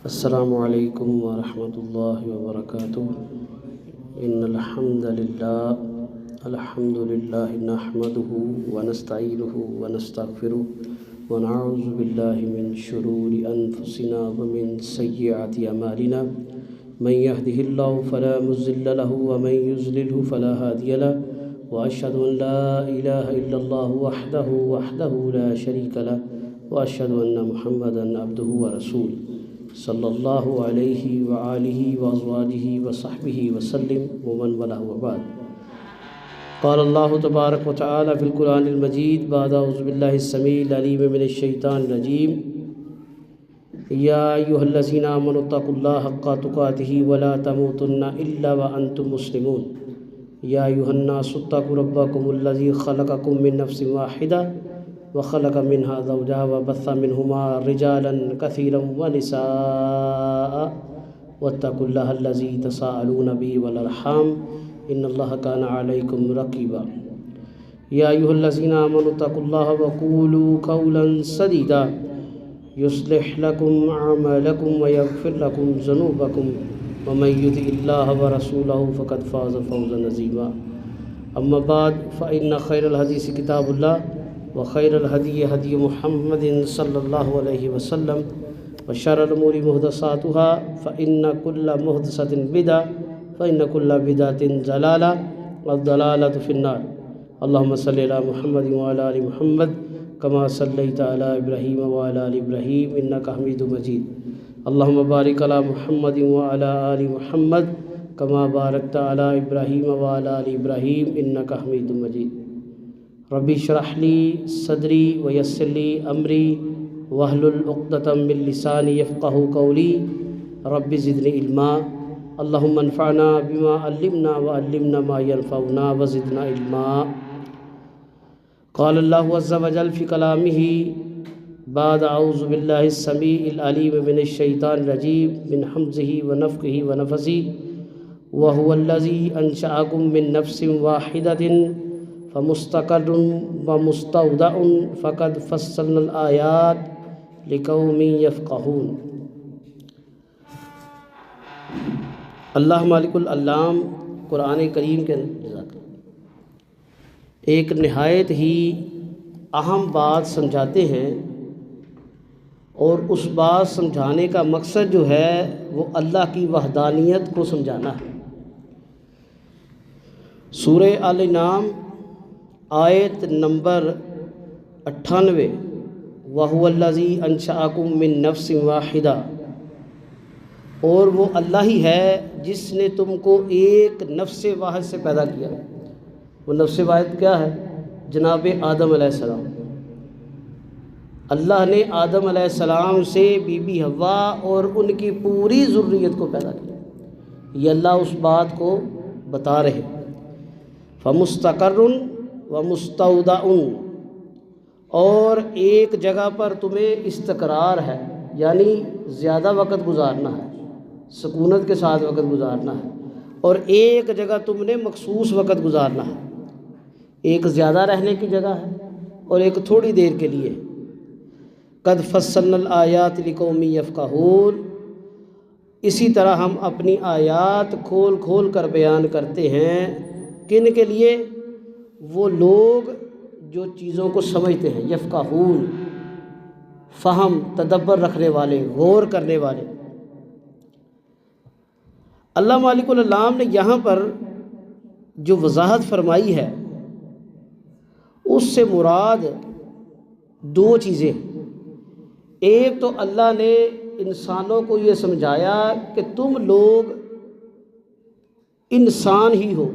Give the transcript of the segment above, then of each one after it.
السلام علیکم ورحمۃ اللہ وبرکاتہ۔ ان الحمد للہ نحمده ونستعینه ونستغفره ونعوذ باللہ من شرور انفسنا ومن سیئات اعمالنا من يهده الله فلا مضل له ومن يضلل فلا هادي له واشهد ان لا اله الا الله وحده لا شريك له واشهد ان محمدا عبده ورسوله صلی اللہ علیہ وآلہ وازواجہ وصحبہ وسلم ومن والاه وبعد۔ قال اللہ تبارک وتعالی فی القرآن المجید بعد اعوذ باللہ السمیع العلیم من الشیطان الرجیم یا ایھا الذین آمنوا اتقوا اللہ حق تقاتہ ولا تموتن الا وانتم مسلمون یا ایھا الناس اتقوا ربکم الذی خلقکم من نفس واحدہ وخلق منها زوجها وبث منهما رجالا كثيرا ونساء واتقوا الله الذي تساءلون به والارحام ان الله كان عليكم رقيبا يا ايها الذين امنوا اتقوا الله وقولوا قولا سديدا يصلح لكم اعمالكم ويغفر لكم ذنوبكم ومن يطع الله ورسوله فقد فاز فوزا عظيما اما بعد فان خير الحديث كتاب الله وخير الهدي هدي محمد صلى الله عليه وسلم وشر الأمور محدثاتها فإن كل محدثة بدعة فإن كل بدعة ضلالة والضلالة في النار اللهم صل على محمد وعلى آل محمد كما صليت على إبراهيم وعلى آل إبراهيم إنك حميد مجيد اللهم بارك على محمد وعلى آل محمد كما باركت على إبراهيم وعلى آل إبراهيم إنك حميد مجيد ربی اشرح لی صدری ویسر لی امری واحلل عقدۃ من لسانی یفقهوا قولی رب زدنی علما اللہم انفعنا بما علمنا وعلمنا ما ينفعنا وزدنا علما۔ قال اللہ عز وجل فی کلامہ بعد اعوذ باللہ السمیع العلیم من الشیطان الرجیم من حمزہ ونفخہ ونفثہ وهو الذی انشأکم من نفس واحدۃ فمستقر ومستودع فقد فصلنا الآیات لقوم یفقہون۔ اللہ مالک العلام قرآن کریم کے ایک نہایت ہی اہم بات سمجھاتے ہیں، اور اس بات سمجھانے کا مقصد جو ہے وہ اللہ کی وحدانیت کو سمجھانا ہے۔ سورہ آل انعام آیت نمبر 98 وَهُوَ الَّذِي أَنشَأَكُم مِّن نَّفْسٍ وَاحِدَةٍ، اور وہ اللہ ہی ہے جس نے تم کو ایک نفس واحد سے پیدا کیا۔ وہ نفس واحد کیا ہے؟ جناب آدم علیہ السلام۔ اللہ نے آدم علیہ السلام سے بی بی حوا اور ان کی پوری ذریت کو پیدا کیا۔ یہ اللہ اس بات کو بتا رہے۔ فَمُسْتَقَرٌ ومستودع، اور ایک جگہ پر تمہیں استقرار ہے، یعنی زیادہ وقت گزارنا ہے، سکونت کے ساتھ وقت گزارنا ہے، اور ایک جگہ تم نے مخصوص وقت گزارنا ہے، ایک زیادہ رہنے کی جگہ ہے اور ایک تھوڑی دیر کے لیے۔ قد فصلنا الآیات لقوم یفقہون، اسی طرح ہم اپنی آیات کھول کھول کر بیان کرتے ہیں۔ کن کے لیے؟ وہ لوگ جو چیزوں کو سمجھتے ہیں، یفقہون، فہم تدبر رکھنے والے، غور کرنے والے۔ اللہ مالک العلام نے یہاں پر جو وضاحت فرمائی ہے اس سے مراد دو چیزیں۔ ایک تو اللہ نے انسانوں کو یہ سمجھایا کہ تم لوگ انسان ہی ہو،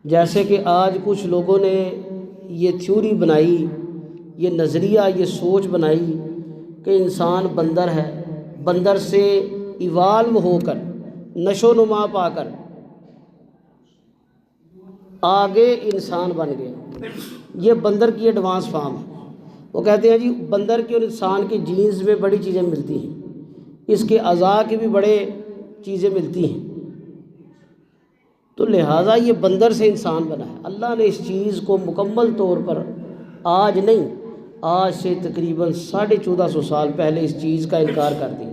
جیسے کہ آج کچھ لوگوں نے یہ تھیوری بنائی، یہ نظریہ، یہ سوچ بنائی کہ انسان بندر ہے، بندر سے ایوالو ہو کر، نشو و نما پا کر آگے انسان بن گئے۔ یہ بندر کی ایڈوانس فارم ہے۔ وہ کہتے ہیں جی بندر کی اور انسان کے جینز میں بڑی چیزیں ملتی ہیں، اس کے اعضاء کی بھی بڑے چیزیں ملتی ہیں، تو لہٰذا یہ بندر سے انسان بنا ہے۔ اللہ نے اس چیز کو مکمل طور پر آج نہیں، آج سے تقریباً 1450 سال پہلے اس چیز کا انکار کر دیا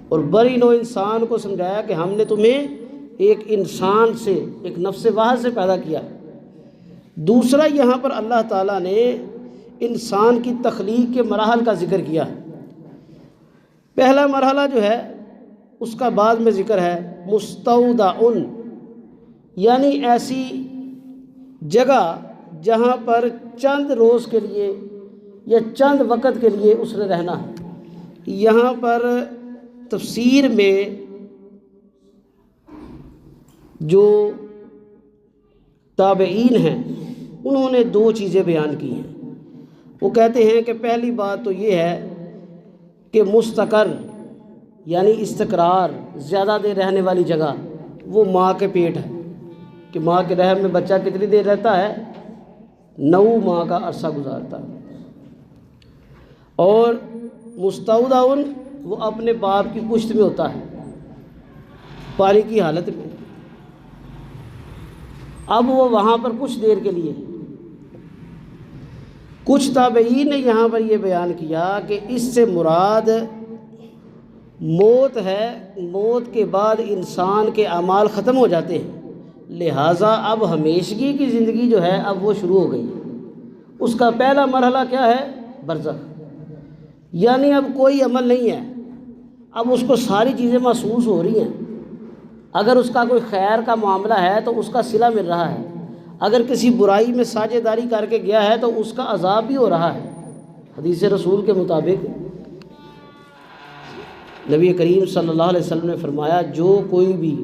اور بری نوع انسان کو سمجھایا کہ ہم نے تمہیں ایک انسان سے، ایک نفس واحد سے پیدا کیا۔ دوسرا یہاں پر اللہ تعالیٰ نے انسان کی تخلیق کے مراحل کا ذکر کیا۔ پہلا مرحلہ جو ہے اس کا بعد میں ذکر ہے مستودع، یعنی ایسی جگہ جہاں پر چند روز کے لیے یا چند وقت کے لیے اس نے رہنا ہے۔ یہاں پر تفسیر میں جو تابعین ہیں انہوں نے دو چیزیں بیان کی ہیں۔ وہ کہتے ہیں کہ پہلی بات تو یہ ہے کہ مستقر یعنی استقرار، زیادہ دیر رہنے والی جگہ وہ ماں کے پیٹ ہے، کہ ماں کے رحم میں بچہ کتنی دیر رہتا ہے، 9 ماہ کا عرصہ گزارتا ہے۔ اور مستودع وہ اپنے باپ کی پشت میں ہوتا ہے پانی کی حالت میں، اب وہ وہاں پر کچھ دیر کے لیے۔ کچھ تابعین نے یہاں پر یہ بیان کیا کہ اس سے مراد موت ہے، موت کے بعد انسان کے اعمال ختم ہو جاتے ہیں، لہٰذا اب ہمیشگی کی زندگی جو ہے اب وہ شروع ہو گئی۔ اس کا پہلا مرحلہ کیا ہے؟ برزخ، یعنی اب کوئی عمل نہیں ہے، اب اس کو ساری چیزیں محسوس ہو رہی ہیں۔ اگر اس کا کوئی خیر کا معاملہ ہے تو اس کا صلہ مل رہا ہے، اگر کسی برائی میں ساجھ داری کر کے گیا ہے تو اس کا عذاب بھی ہو رہا ہے۔ حدیث رسول کے مطابق نبی کریم صلی اللہ علیہ وسلم نے فرمایا، جو کوئی بھی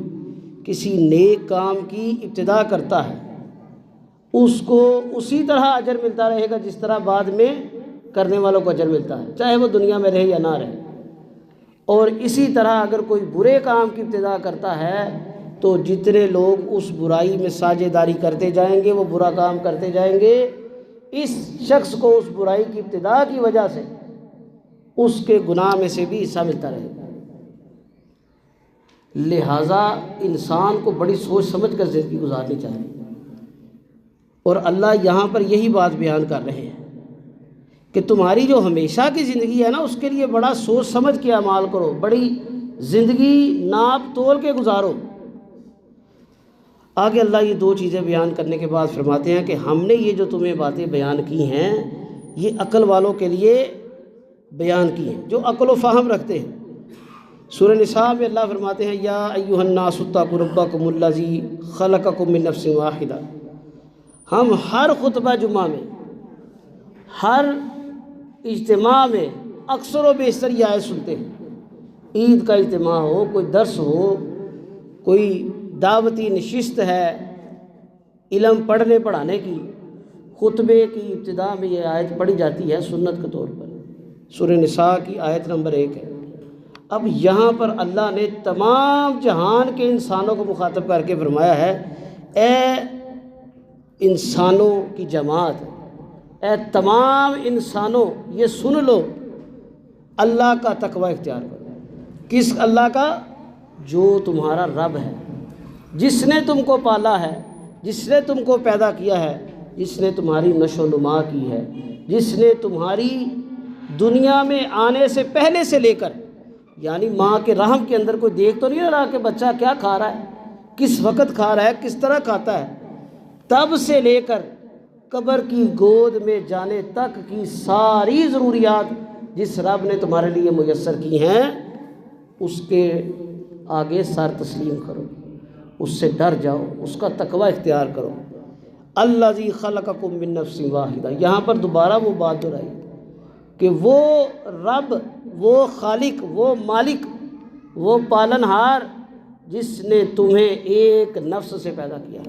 کسی نیک کام کی ابتدا کرتا ہے اس کو اسی طرح اجر ملتا رہے گا جس طرح بعد میں کرنے والوں کو اجر ملتا ہے، چاہے وہ دنیا میں رہے یا نہ رہے۔ اور اسی طرح اگر کوئی برے کام کی ابتدا کرتا ہے تو جتنے لوگ اس برائی میں ساجھ داری کرتے جائیں گے، وہ برا کام کرتے جائیں گے، اس شخص کو اس برائی کی ابتدا کی وجہ سے اس کے گناہ میں سے بھی حصہ ملتا رہے گا۔ لہٰذا انسان کو بڑی سوچ سمجھ کر زندگی گزارنی چاہیے، اور اللہ یہاں پر یہی بات بیان کر رہے ہیں کہ تمہاری جو ہمیشہ کی زندگی ہے نا، اس کے لیے بڑا سوچ سمجھ کے اعمال کرو، بڑی زندگی ناپ تول کے گزارو۔ آگے اللہ یہ دو چیزیں بیان کرنے کے بعد فرماتے ہیں کہ ہم نے یہ جو تمہیں باتیں بیان کی ہیں یہ عقل والوں کے لیے بیان کی ہیں، جو عقل و فہم رکھتے ہیں۔ سورہ نساء میں اللہ فرماتے ہیں، یا ایھا الناس اتقوا ربکم الذی خلقکم من نفس واحدہ۔ ہم ہر خطبہ جمعہ میں، ہر اجتماع میں اکثر و بیشتر یہ آیت سنتے ہیں۔ عید کا اجتماع ہو، کوئی درس ہو، کوئی دعوتی نشست ہے، علم پڑھنے پڑھانے کی، خطبے کی ابتدا میں یہ آیت پڑھی جاتی ہے سنت کے طور پر۔ سورہ نساء کی آیت نمبر 1 ہے۔ اب یہاں پر اللہ نے تمام جہان کے انسانوں کو مخاطب کر کے فرمایا ہے، اے انسانوں کی جماعت، اے تمام انسانوں یہ سن لو، اللہ کا تقوی اختیار کرو۔ کس اللہ کا؟ جو تمہارا رب ہے، جس نے تم کو پالا ہے، جس نے تم کو پیدا کیا ہے، جس نے تمہاری نشو و نما کی ہے، جس نے تمہاری دنیا میں آنے سے پہلے سے لے کر، یعنی ماں کے رحم کے اندر کوئی دیکھ تو نہیں رہا کہ بچہ کیا کھا رہا ہے، کس وقت کھا رہا ہے، کس طرح کھاتا ہے، تب سے لے کر قبر کی گود میں جانے تک کی ساری ضروریات جس رب نے تمہارے لیے میسر کی ہیں، اس کے آگے سر تسلیم کرو، اس سے ڈر جاؤ، اس کا تقوی اختیار کرو۔ الذی خلقکم من نفس واحدہ، یہاں پر دوبارہ وہ بات دہرائی کہ وہ رب، وہ خالق، وہ مالک، وہ پالنہار جس نے تمہیں ایک نفس سے پیدا کیا۔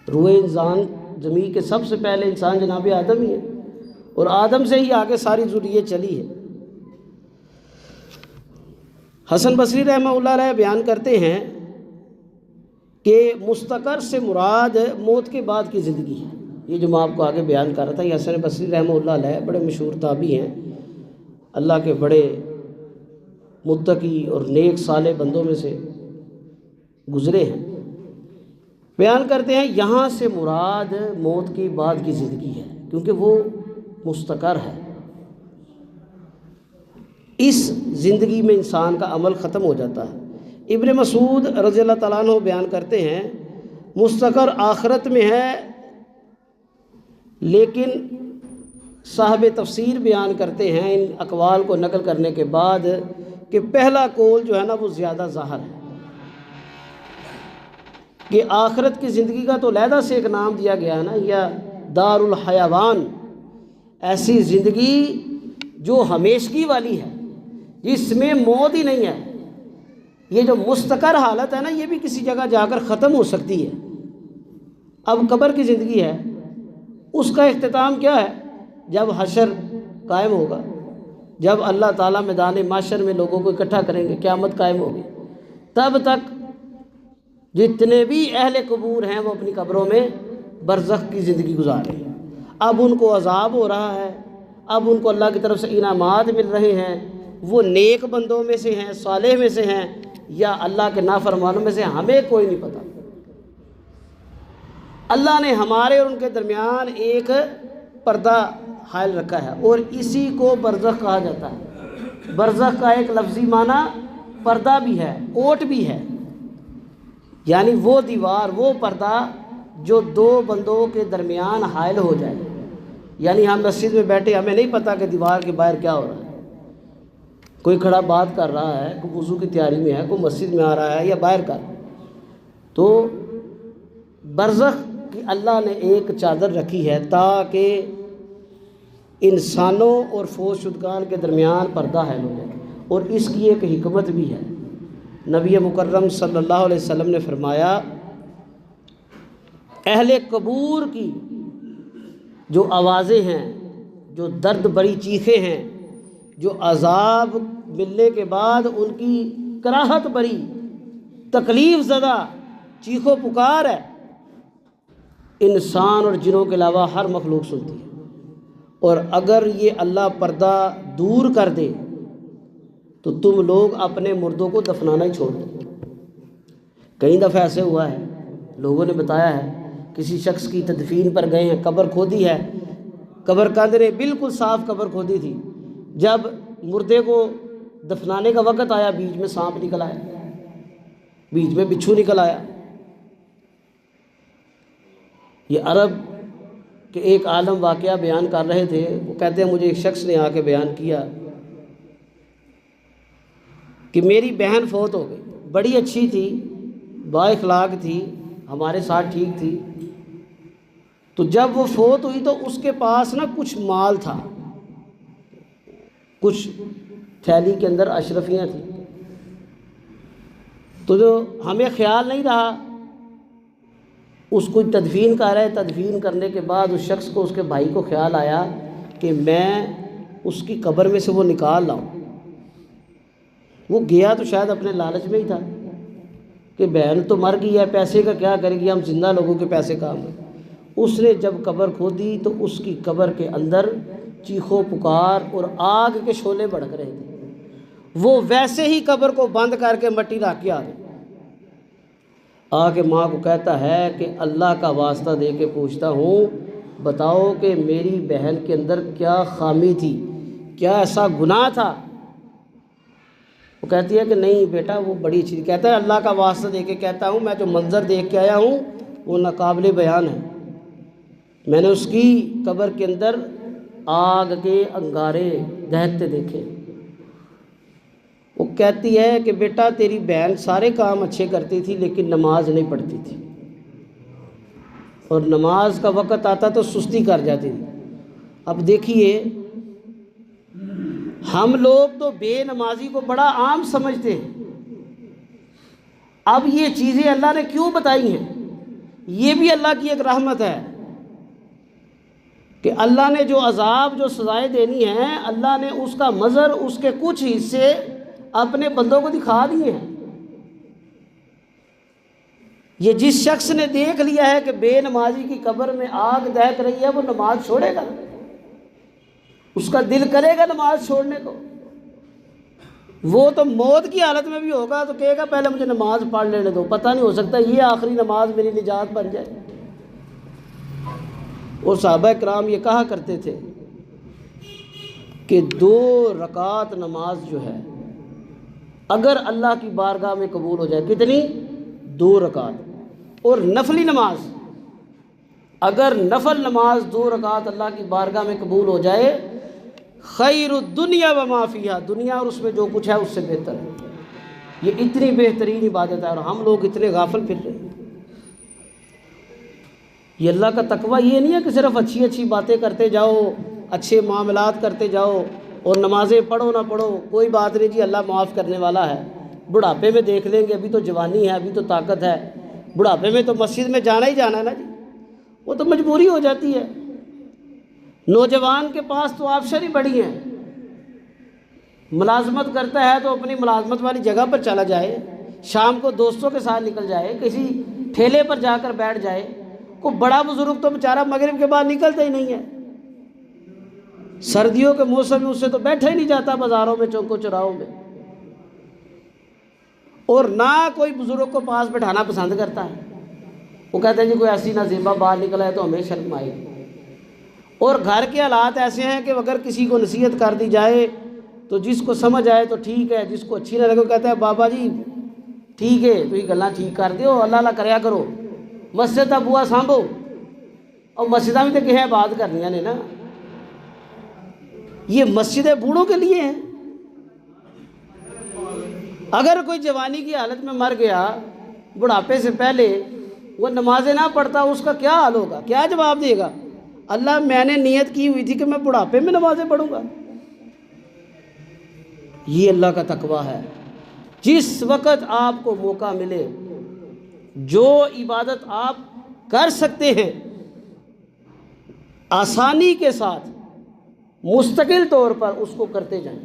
روح انسان زمین کے سب سے پہلے انسان جناب آدم ہی ہے، اور آدم سے ہی آگے ساری ذریت چلی ہے۔ حسن بصری رحمہ اللہ علیہ بیان کرتے ہیں کہ مستقر سے مراد موت کے بعد کی زندگی ہے۔ یہ جو میں آپ کو آگے بیان کر رہا تھا، یہ حسن بصری رحمہ اللہ علیہ بڑے مشہور تابعی ہیں، اللہ کے بڑے متقی اور نیک صالح بندوں میں سے گزرے ہیں۔ بیان کرتے ہیں یہاں سے مراد موت کے بعد کی زندگی ہے، کیونکہ وہ مستقر ہے۔ اس زندگی میں انسان کا عمل ختم ہو جاتا ہے۔ ابن مسعود رضی اللہ تعالیٰ عنہ بیان کرتے ہیں مستقر آخرت میں ہے، لیکن صاحب تفسیر بیان کرتے ہیں ان اقوال کو نقل کرنے کے بعد کہ پہلا قول جو ہے نا وہ زیادہ ظاہر ہے کہ آخرت کی زندگی کا تو علیحدہ سے ایک نام دیا گیا ہے نا، یا دار الحیوان، ایسی زندگی جو ہمیشگی والی ہے جس میں موت ہی نہیں ہے۔ یہ جو مستقر حالت ہے نا یہ بھی کسی جگہ جا کر ختم ہو سکتی ہے۔ اب قبر کی زندگی ہے، اس کا اختتام کیا ہے؟ جب حشر قائم ہوگا، جب اللہ تعالیٰ میدان محشر میں لوگوں کو اکٹھا کریں گے، قیامت قائم ہوگی، تب تک جتنے بھی اہل قبور ہیں وہ اپنی قبروں میں برزخ کی زندگی گزار رہے ہیں۔ اب ان کو عذاب ہو رہا ہے، اب ان کو اللہ کی طرف سے انعامات مل رہے ہیں، وہ نیک بندوں میں سے ہیں، صالح میں سے ہیں، یا اللہ کے نافرمانوں میں سے، ہمیں کوئی نہیں پتہ۔ اللہ نے ہمارے اور ان کے درمیان ایک پردہ حائل رکھا ہے، اور اسی کو برزخ کہا جاتا ہے۔ برزخ کا ایک لفظی معنی پردہ بھی ہے، اوٹ بھی ہے، یعنی وہ دیوار، وہ پردہ جو دو بندوں کے درمیان حائل ہو جائے۔ یعنی ہم مسجد میں بیٹھے، ہمیں نہیں پتہ کہ دیوار کے باہر کیا ہو رہا ہے، کوئی کھڑا بات کر رہا ہے، کوئی وضو کی تیاری میں ہے، کوئی مسجد میں آ رہا ہے یا باہر کا۔ تو برزخ کی اللہ نے ایک چادر رکھی ہے تاکہ انسانوں اور فوت شدگان کے درمیان پردہ حائل ہو جائے، اور اس کی ایک حکمت بھی ہے۔ نبی مکرم صلی اللہ علیہ وسلم نے فرمایا اہل قبور کی جو آوازیں ہیں، جو درد بری چیخیں ہیں، جو عذاب ملنے کے بعد ان کی کراہت بری تکلیف زدہ چیخ و پکار ہے، انسان اور جنوں کے علاوہ ہر مخلوق سنتی ہے۔ اور اگر یہ اللہ پردہ دور کر دے تو تم لوگ اپنے مردوں کو دفنانا ہی چھوڑ دو۔ کئی دفعہ ایسے ہوا ہے، لوگوں نے بتایا ہے، کسی شخص کی تدفین پر گئے ہیں، قبر کھودی ہے، قبر کے اندر بالکل صاف قبر کھودی تھی، جب مردے کو دفنانے کا وقت آیا بیچ میں سانپ نکل آیا، بیچ میں بچھو نکل آیا۔ یہ عرب کے ایک عالم واقعہ بیان کر رہے تھے، وہ کہتے ہیں مجھے ایک شخص نے آ کے بیان کیا کہ میری بہن فوت ہو گئی، بڑی اچھی تھی، با اخلاق تھی، ہمارے ساتھ ٹھیک تھی، تو جب وہ فوت ہوئی تو اس کے پاس نا کچھ مال تھا، کچھ تھیلی کے اندر اشرفیاں تھیں، تو جو ہمیں خیال نہیں رہا، اس کو تدفین کر رہے، تدفین کرنے کے بعد اس شخص کو، اس کے بھائی کو خیال آیا کہ میں اس کی قبر میں سے وہ نکال لاؤں۔ وہ گیا تو شاید اپنے لالچ میں ہی تھا کہ بہن تو مر گئی ہے، پیسے کا کیا کرے گی، ہم زندہ لوگوں کے پیسے کام ہیں۔ اس نے جب قبر کھودی تو اس کی قبر کے اندر چیخ و پکار اور آگ کے شعلے بھڑک رہے تھے۔ وہ ویسے ہی قبر کو بند کر کے مٹی رکھ کے آ کے ماں کو کہتا ہے کہ اللہ کا واسطہ دے کے پوچھتا ہوں، بتاؤ کہ میری بہن کے اندر کیا خامی تھی، کیا ایسا گناہ تھا؟ وہ کہتی ہے کہ نہیں بیٹا وہ بڑی اچھی تھی۔ کہتا ہے اللہ کا واسطہ دے کے کہتا ہوں، میں جو منظر دیکھ کے آیا ہوں وہ ناقابل بیان ہے۔ میں نے اس کی قبر کے اندر آگ کے انگارے دہکتے دیکھے۔ وہ کہتی ہے کہ بیٹا تیری بہن سارے کام اچھے کرتی تھی لیکن نماز نہیں پڑھتی تھی، اور نماز کا وقت آتا تو سستی کر جاتی تھی۔ اب دیکھیے ہم لوگ تو بے نمازی کو بڑا عام سمجھتے ہیں، اب یہ چیزیں اللہ نے کیوں بتائی ہیں؟ یہ بھی اللہ کی ایک رحمت ہے کہ اللہ نے جو عذاب، جو سزائیں دینی ہیں، اللہ نے اس کا مظہر، اس کے کچھ حصے اپنے بندوں کو دکھا دیے ہیں۔ یہ جس شخص نے دیکھ لیا ہے کہ بے نمازی کی قبر میں آگ دہک رہی ہے، وہ نماز چھوڑے گا؟ اس کا دل کرے گا نماز چھوڑنے کو؟ وہ تو موت کی حالت میں بھی ہوگا تو کہے گا پہلے مجھے نماز پڑھ لینے دو، پتہ نہیں ہو سکتا یہ آخری نماز میری نجات بن جائے۔ اور صحابہ کرام یہ کہا کرتے تھے کہ 2 رکعت نماز جو ہے اگر اللہ کی بارگاہ میں قبول ہو جائے، کتنی؟ 2 رکعت. اور نفلی نماز، اگر نفل نماز 2 رکعت اللہ کی بارگاہ میں قبول ہو جائے، خیر الدنیا وما فیہا، دنیا اور اس میں جو کچھ ہے اس سے بہتر ہے. یہ اتنی بہترین عبادت ہے اور ہم لوگ اتنے غافل پھر رہے ہیں. یہ اللہ کا تقویٰ یہ نہیں ہے کہ صرف اچھی اچھی باتیں کرتے جاؤ، اچھے معاملات کرتے جاؤ اور نمازیں پڑھو نہ پڑھو کوئی بات نہیں جی، اللہ معاف کرنے والا ہے. بڑھاپے میں دیکھ لیں گے، ابھی تو جوانی ہے، ابھی تو طاقت ہے. بڑھاپے میں تو مسجد میں جانا ہی جانا ہے نا جی، وہ تو مجبوری ہو جاتی ہے. نوجوان کے پاس تو آپشن ہی بڑی ہیں. ملازمت کرتا ہے تو اپنی ملازمت والی جگہ پر چلا جائے، شام کو دوستوں کے ساتھ نکل جائے، کسی ٹھیلے پر جا کر بیٹھ جائے. کوئی بڑا بزرگ تو بیچارہ مغرب کے بعد نکلتا ہی نہیں ہے. سردیوں کے موسم میں اس سے تو بیٹھا ہی نہیں جاتا بازاروں میں، چوکوں چوراہوں میں. اور نہ کوئی بزرگ کو پاس بٹھانا پسند کرتا ہے. وہ کہتے ہیں جی کوئی ایسی نازیبہ باہر نکلا ہے تو ہمیں شرم آئے. اور گھر کے حالات ایسے ہیں کہ اگر کسی کو نصیحت کر دی جائے تو جس کو سمجھ آئے تو ٹھیک ہے، جس کو اچھی نہ لگے وہ کہتا ہے بابا جی ٹھیک ہے تو یہ گلاں ٹھیک کر دیو، اللہ اللہ کریا کرو، مسجد دا بوا سانبھو. اور مسجداں بھی تو کہیں بات کرنی نے نا، یہ مسجدیں بوڑھوں کے لیے ہیں. اگر کوئی جوانی کی حالت میں مر گیا بڑھاپے سے پہلے، وہ نمازیں نہ پڑھتا، اس کا کیا حال ہوگا؟ کیا جواب دے گا؟ اللہ میں نے نیت کی ہوئی تھی کہ میں بڑھاپے میں نمازیں پڑھوں گا. یہ اللہ کا تقویٰ ہے. جس وقت آپ کو موقع ملے، جو عبادت آپ کر سکتے ہیں آسانی کے ساتھ مستقل طور پر اس کو کرتے جائیں.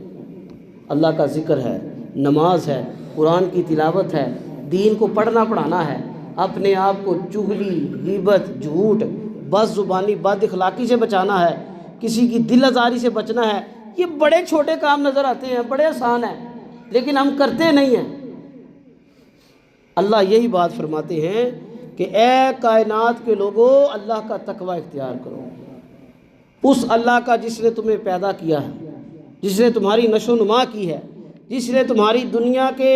اللہ کا ذکر ہے، نماز ہے، قرآن کی تلاوت ہے، دین کو پڑھنا پڑھانا ہے، اپنے آپ کو چغلی، غیبت، جھوٹ، بد زبانی، بد اخلاقی سے بچانا ہے، کسی کی دل آزاری سے بچنا ہے. یہ بڑے چھوٹے کام نظر آتے ہیں، بڑے آسان ہیں، لیکن ہم کرتے نہیں ہیں. اللہ یہی بات فرماتے ہیں کہ اے کائنات کے لوگوں، اللہ کا تقویٰ اختیار کرو. اس اللہ کا جس نے تمہیں پیدا کیا ہے، جس نے تمہاری نشو و نما کی ہے، جس نے تمہاری دنیا کے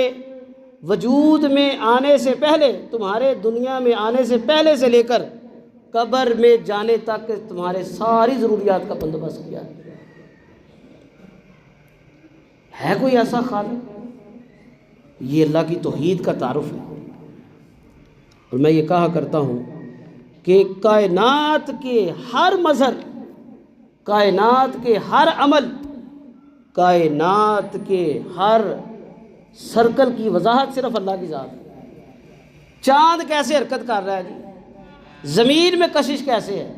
وجود میں آنے سے پہلے، تمہارے دنیا میں آنے سے پہلے سے لے کر قبر میں جانے تک تمہارے ساری ضروریات کا بندوبست کیا ہے کوئی ایسا خالق؟ یہ اللہ کی توحید کا تعارف ہے. اور میں یہ کہا کرتا ہوں کہ کائنات کے ہر مظہر، کائنات کے ہر عمل، کائنات کے ہر سرکل کی وضاحت صرف اللہ کی ذات ہے. چاند کیسے حرکت کر رہا ہے جی، زمین میں کشش کیسے ہے.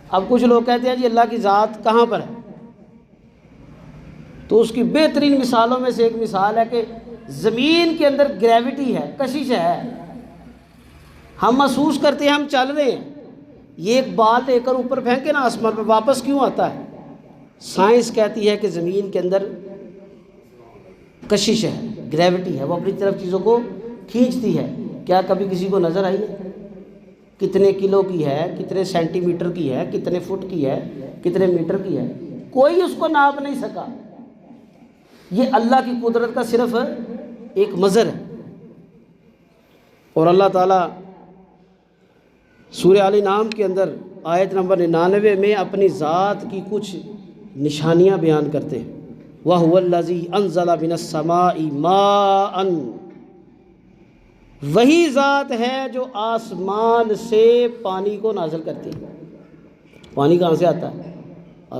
اب کچھ لوگ کہتے ہیں جی اللہ کی ذات کہاں پر ہے، تو اس کی بہترین مثالوں میں سے ایک مثال ہے کہ زمین کے اندر گریوٹی ہے، کشش ہے. ہم محسوس کرتے ہیں ہم چل رہے ہیں. یہ ایک بال لے کر اوپر پھینکے نا آسمان پہ، واپس کیوں آتا ہے؟ سائنس کہتی ہے کہ زمین کے اندر کشش ہے، گریوٹی ہے، وہ اپنی طرف چیزوں کو کھینچتی ہے. کیا کبھی کسی کو نظر آئی ہے؟ کتنے کلو کی ہے، کتنے سینٹی میٹر کی ہے، کتنے فٹ کی ہے، کتنے میٹر کی ہے؟ کوئی اس کو ناپ نہیں سکا. یہ اللہ کی قدرت کا صرف ایک مظہر ہے. اور اللہ تعالیٰ سورہ آل انعام کے اندر آیت نمبر 99 میں اپنی ذات کی کچھ نشانیاں بیان کرتے ہیں. وَهُوَ الَّذِي أَنزَلَ مِنَ السَّمَاءِ مَاءً، وہی ذات ہے جو آسمان سے پانی کو نازل کرتی ہے. پانی کہاں سے آتا ہے؟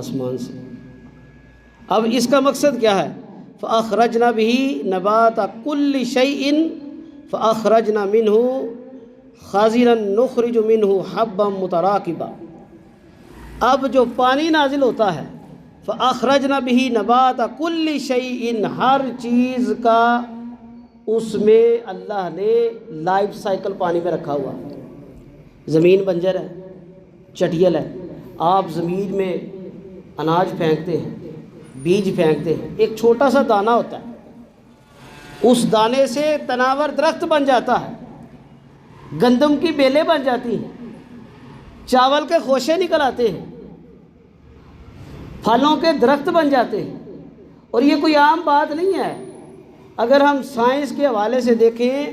آسمان سے. اب اس کا مقصد کیا ہے؟ فَأَخْرَجْنَا بِهِ نَبَاتَ كُلِّ شَيْءٍ فَأَخْرَجْنَا مِنْهُ خَازِرًا نُخْرِجُ مِنْهُ حَبًّا مُتَرَاكِبًا. اب جو پانی نازل ہوتا ہے، فَأَخْرَجْنَا بِهِ نَبَاتَ كُلِّ شَيْءٍ، ہر چیز کا اس میں اللہ نے لائف سائیکل پانی میں رکھا ہوا. زمین بنجر ہے، چٹیل ہے، آپ زمین میں اناج پھینکتے ہیں، بیج پھینکتے ہیں، ایک چھوٹا سا دانہ ہوتا ہے، اس دانے سے تناور درخت بن جاتا ہے، گندم کی بیلیں بن جاتی ہیں، چاول کے خوشے نکل آتے ہیں. پھلوں کے درخت بن جاتے ہیں، اور یہ کوئی عام بات نہیں ہے۔ اگر ہم سائنس کے حوالے سے دیکھیں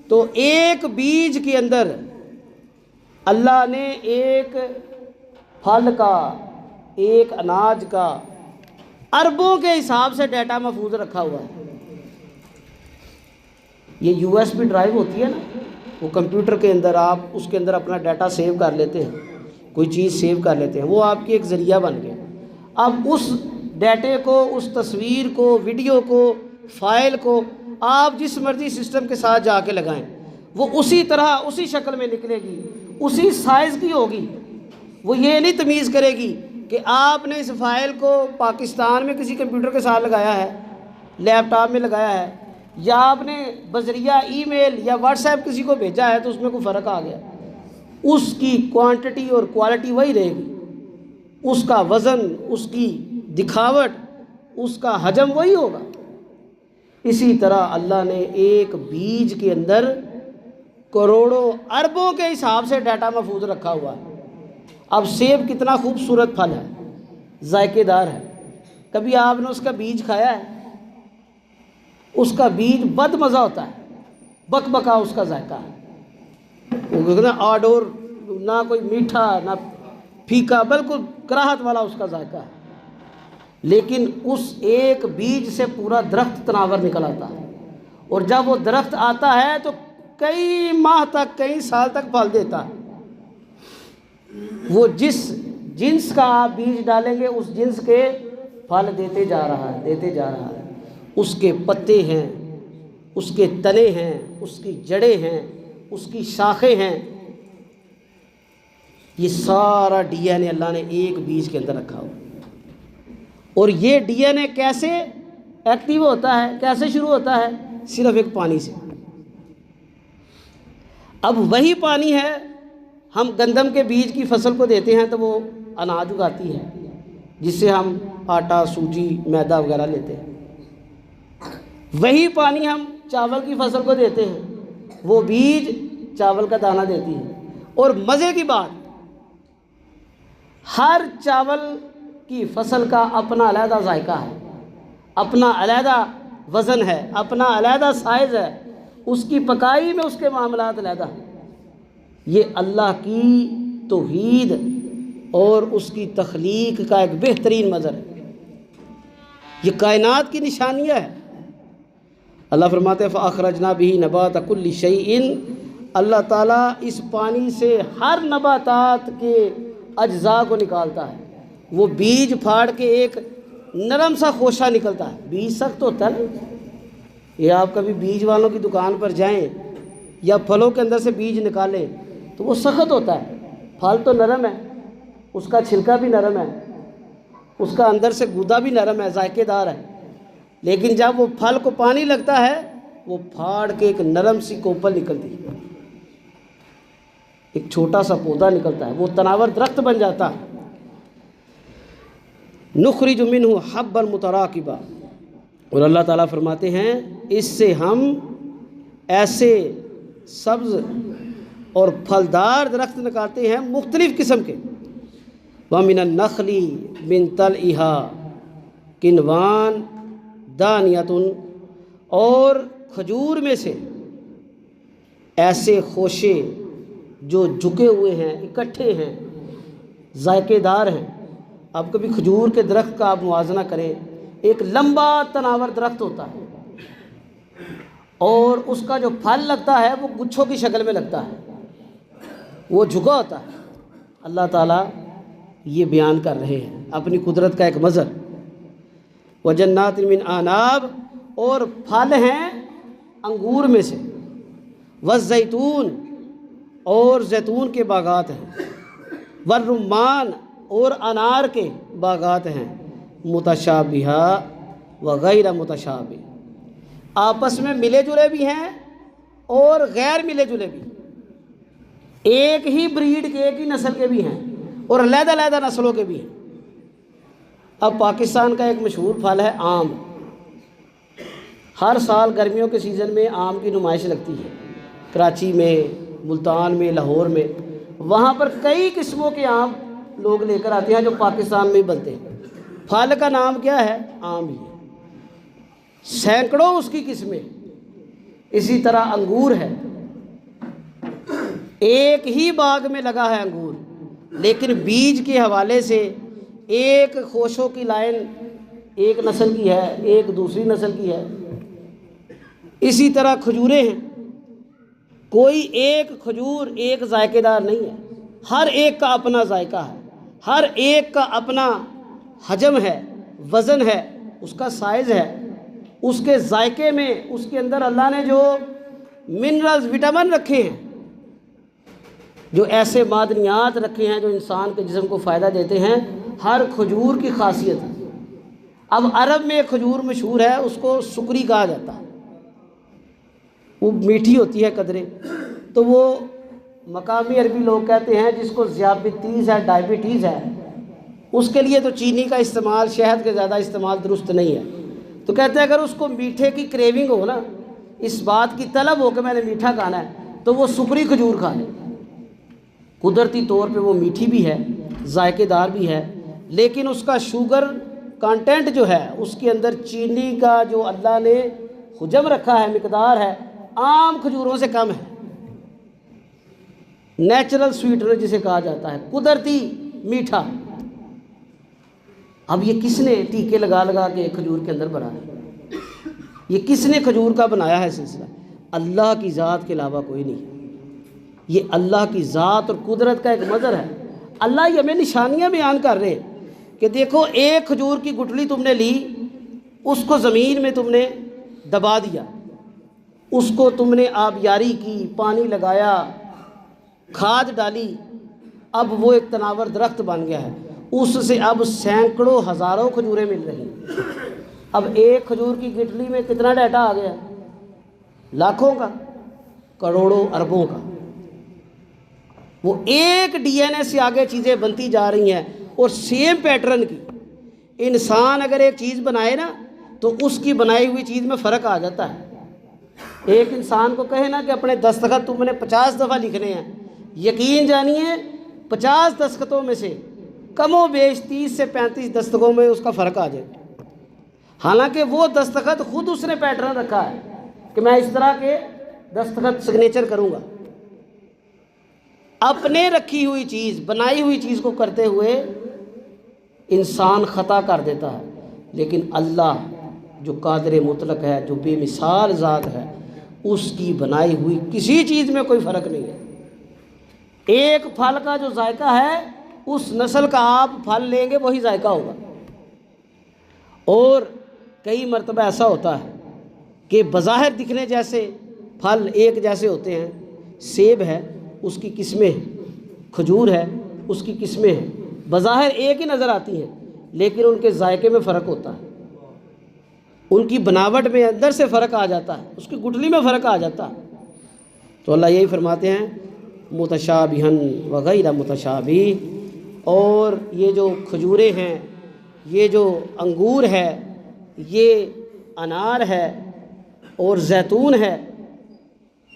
تو ایک بیج کے اندر اللہ نے ایک پھل کا، ایک اناج کا اربوں کے حساب سے ڈیٹا محفوظ رکھا ہوا ہے۔ یہ یو ایس بی ڈرائیو ہوتی ہے نا، وہ کمپیوٹر کے اندر آپ اس کے اندر اپنا ڈیٹا سیو کر لیتے ہیں، کوئی چیز سیو کر لیتے ہیں، وہ آپ کی ایک ذریعہ بن گیا۔ اب اس ڈیٹے کو، اس تصویر کو، ویڈیو کو، فائل کو آپ جس مرضی سسٹم کے ساتھ جا کے لگائیں، وہ اسی طرح اسی شکل میں نکلے گی، اسی سائز کی ہوگی۔ وہ یہ نہیں تمیز کرے گی کہ آپ نے اس فائل کو پاکستان میں کسی کمپیوٹر کے ساتھ لگایا ہے، لیپ ٹاپ میں لگایا ہے، یا آپ نے بذریعہ ای میل یا واٹس ایپ کسی کو بھیجا ہے تو اس میں کوئی فرق آ گیا۔ اس کی کوانٹٹی اور کوالٹی وہی رہے گی، اس کا وزن، اس کی دکھاوٹ، اس کا حجم وہی ہوگا۔ اسی طرح اللہ نے ایک بیج کے اندر کروڑوں اربوں کے حساب سے ڈیٹا محفوظ رکھا ہوا ہے۔ اب سیب کتنا خوبصورت پھل ہے، ذائقے دار ہے، کبھی آپ نے اس کا بیج کھایا ہے؟ اس کا بیج بد مزہ ہوتا ہے، بک بکا اس کا ذائقہ ہے، وہ نہ آڈور، نہ کوئی میٹھا نہ پھیکا، بالکل کراہت والا اس کا ذائقہ ہے۔ لیکن اس ایک بیج سے پورا درخت تناور نکل آتا ہے، اور جب وہ درخت آتا ہے تو کئی ماہ تک، کئی سال تک پھل دیتا ہے۔ وہ جس جنس کا آپ بیج ڈالیں گے اس جنس کے پھل دیتے جا رہا ہے، دیتے جا رہا ہے۔ اس کے پتے ہیں، اس کے تنے ہیں، اس کی جڑیں ہیں، اس کی شاخیں ہیں، یہ سارا ڈی این اے اللہ نے ایک بیج کے اندر رکھا ہو۔ اور یہ ڈی این اے کیسے ایکٹیو ہوتا ہے، کیسے شروع ہوتا ہے؟ صرف ایک پانی سے۔ اب وہی پانی ہے، ہم گندم کے بیج کی فصل کو دیتے ہیں تو وہ اناج اگاتی ہے، جس سے ہم آٹا، سوجی، میدا وغیرہ لیتے ہیں۔ وہی پانی ہم چاول کی فصل کو دیتے ہیں، وہ بیج چاول کا دانہ دیتی ہے۔ اور مزے کی بات، ہر چاول کی فصل کا اپنا علیحدہ ذائقہ ہے، اپنا علیحدہ وزن ہے، اپنا علیحدہ سائز ہے، اس کی پکائی میں اس کے معاملات علیحدہ ہیں۔ یہ اللہ کی توحید اور اس کی تخلیق کا ایک بہترین منظر ہے، یہ کائنات کی نشانیہ ہے۔ اللہ فرماتے ہیں فَأَخْرَجْنَا بِهِ نَبَاتَ كُلِّ شَيْءٍ، اللہ تعالیٰ اس پانی سے ہر نباتات کے اجزاء کو نکالتا ہے۔ وہ بیج پھاڑ کے ایک نرم سا خوشہ نکلتا ہے، بیج سخت ہوتا ہے نا، یہ آپ کبھی بیج والوں کی دکان پر جائیں یا پھلوں کے اندر سے بیج نکالیں تو وہ سخت ہوتا ہے، پھل تو نرم ہے، اس کا چھلکا بھی نرم ہے، اس کا اندر سے گودا بھی نرم ہے، ذائقے دار ہے، لیکن جب وہ پھل کو پانی لگتا ہے وہ پھاڑ کے ایک نرم سی کوپل نکلتی ہے، ایک چھوٹا سا پودا نکلتا ہے، وہ تناور درخت بن جاتا ہے۔ نخرج منہ حبا متراکبا، اور اللہ تعالیٰ فرماتے ہیں اس سے ہم ایسے سبز اور پھلدار درخت نکالتے ہیں مختلف قسم کے۔ وَمِنَ النَّخْلِ مِن طَلْعِهَا قِنْوَانٌ دَانِيَةٌ، اور کھجور میں سے ایسے خوشے جو جھکے ہوئے ہیں، اکٹھے ہیں، ذائقے دار ہیں۔ اب کبھی کھجور کے درخت کا آپ موازنہ کریں، ایک لمبا تناور درخت ہوتا ہے اور اس کا جو پھل لگتا ہے وہ گچھوں کی شکل میں لگتا ہے، وہ جھکا ہوتا ہے۔ اللہ تعالیٰ یہ بیان کر رہے ہیں اپنی قدرت کا ایک منظر۔ وَجَنَّاتٍ مِّنْ أَعْنَابٍ، اور پھل ہیں انگور میں سے، وَالزَّيْتُونَ، اور زیتون کے باغات ہیں، وَالرُّمَّانَ، اور انار کے باغات ہیں، متشابہہ وغیر متشابہ، آپس میں ملے جلے بھی ہیں اور غیر ملے جلے بھی، ایک ہی بریڈ کے، ایک ہی نسل کے بھی ہیں اور علیحدہ علیحدہ نسلوں کے بھی ہیں۔ اب پاکستان کا ایک مشہور پھل ہے آم، ہر سال گرمیوں کے سیزن میں آم کی نمائش لگتی ہے، کراچی میں، ملتان میں، لاہور میں، وہاں پر کئی قسموں کے آم لوگ لے کر آتے ہیں جو پاکستان میں ہی بنتے ہیں۔ پھل کا نام کیا ہے؟ آم ہی ہے، سینکڑوں اس کی قسمیں۔ اسی طرح انگور ہے، ایک ہی باغ میں لگا ہے انگور، لیکن بیج کے حوالے سے ایک خوشوں کی لائن ایک نسل کی ہے، ایک دوسری نسل کی ہے۔ اسی طرح کھجوریں ہیں، کوئی ایک کھجور ایک ذائقے دار نہیں ہے، ہر ایک کا اپنا ذائقہ ہے، ہر ایک کا اپنا حجم ہے، وزن ہے، اس کا سائز ہے، اس کے ذائقے میں اس کے اندر اللہ نے جو منرلز وٹامن رکھے ہیں، جو ایسے معدنیات رکھے ہیں جو انسان کے جسم کو فائدہ دیتے ہیں، ہر کھجور کی خاصیت ہے۔ اب عرب میں ایک کھجور مشہور ہے، اس کو سکری کہا جاتا ہے، وہ میٹھی ہوتی ہے قدرے، تو وہ مقامی عربی لوگ کہتے ہیں جس کو ذیابیطیز ہے، ڈائبٹیز ہے، اس کے لیے تو چینی کا استعمال، شہد کا زیادہ استعمال درست نہیں ہے، تو کہتے ہیں اگر اس کو میٹھے کی کریونگ ہو نا، اس بات کی طلب ہو کہ میں نے میٹھا کھانا ہے، تو وہ سکری کھجور کھا لے۔ قدرتی طور پہ وہ میٹھی بھی ہے، ذائقے دار بھی ہے، لیکن اس کا شوگر کانٹینٹ جو ہے، اس کے اندر چینی کا جو اللہ نے حجم رکھا ہے، مقدار ہے، عام کھجوروں سے کم ہے۔ نیچرل سویٹنر جسے کہا جاتا ہے، قدرتی میٹھا۔ اب یہ کس نے ٹیکے لگا لگا کے کھجور کے اندر بنا ہے؟ یہ کس نے کھجور کا بنایا ہے سلسلہ؟ اللہ کی ذات کے علاوہ کوئی نہیں۔ یہ اللہ کی ذات اور قدرت کا ایک مظہر ہے۔ اللہ یہ ہمیں نشانیاں بیان کر رہے ہیں کہ دیکھو ایک کھجور کی گٹلی تم نے لی، اس کو زمین میں تم نے دبا دیا، اس کو تم نے آبیاری کی، پانی لگایا، کھاد ڈالی، اب وہ ایک تناور درخت بن گیا ہے، اس سے اب سینکڑوں ہزاروں کھجوریں مل رہی ہیں۔ اب ایک کھجور کی گٹلی میں کتنا ڈیٹا آ گیا؟ لاکھوں کا، کروڑوں، اربوں کا۔ وہ ایک ڈی این اے سے آگے چیزیں بنتی جا رہی ہیں، اور سیم پیٹرن کی انسان اگر ایک چیز بنائے نا تو اس کی بنائی ہوئی چیز میں فرق آ جاتا ہے۔ ایک انسان کو کہے نا کہ اپنے دستخط تم نے 50 دفعہ لکھنے ہیں، یقین جانیے 50 دستخطوں میں سے کم و بیش 30 سے 35 دستخطوں میں اس کا فرق آ جائے، حالانکہ وہ دستخط خود اس نے پیٹرن رکھا ہے کہ میں اس طرح کے دستخط سگنیچر کروں گا۔ اپنے رکھی ہوئی چیز، بنائی ہوئی چیز کو کرتے ہوئے انسان خطا کر دیتا ہے، لیکن اللہ جو قادر مطلق ہے، جو بے مثال ذات ہے، اس کی بنائی ہوئی کسی چیز میں کوئی فرق نہیں ہے۔ ایک پھل کا جو ذائقہ ہے، اس نسل کا آپ پھل لیں گے وہی ذائقہ ہوگا۔ اور کئی مرتبہ ایسا ہوتا ہے کہ بظاہر دکھنے جیسے پھل ایک جیسے ہوتے ہیں، سیب ہے اس کی قسمیں، کھجور ہے اس کی قسمیں ہیں، بظاہر ایک ہی نظر آتی ہیں، لیکن ان کے ذائقے میں فرق ہوتا ہے، ان کی بناوٹ میں اندر سے فرق آ جاتا ہے، اس کی گٹلی میں فرق آ جاتا ہے۔ تو اللہ یہی فرماتے ہیں متشابہن وغیر متشابہ، اور یہ جو کھجوریں ہیں، یہ جو انگور ہے، یہ انار ہے اور زیتون ہے،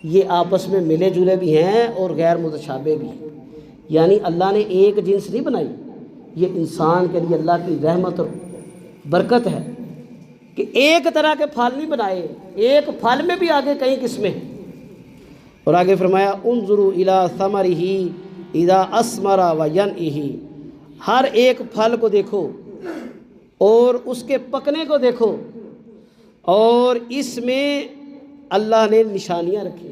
یہ آپس میں ملے جلے بھی ہیں اور غیر متشابہ بھی ہیں۔ یعنی اللہ نے ایک جنس نہیں بنائی، یہ انسان کے لیے اللہ کی رحمت اور برکت ہے کہ ایک طرح کے پھل نہیں بنائے، ایک پھل میں بھی آگے کئی قسمیں ہیں۔ اور آگے فرمایا انظروا الی ثمرہ اذا اثمر وینعہ، ہر ایک پھل کو دیکھو اور اس کے پکنے کو دیکھو، اور اس میں اللہ نے نشانیاں رکھی۔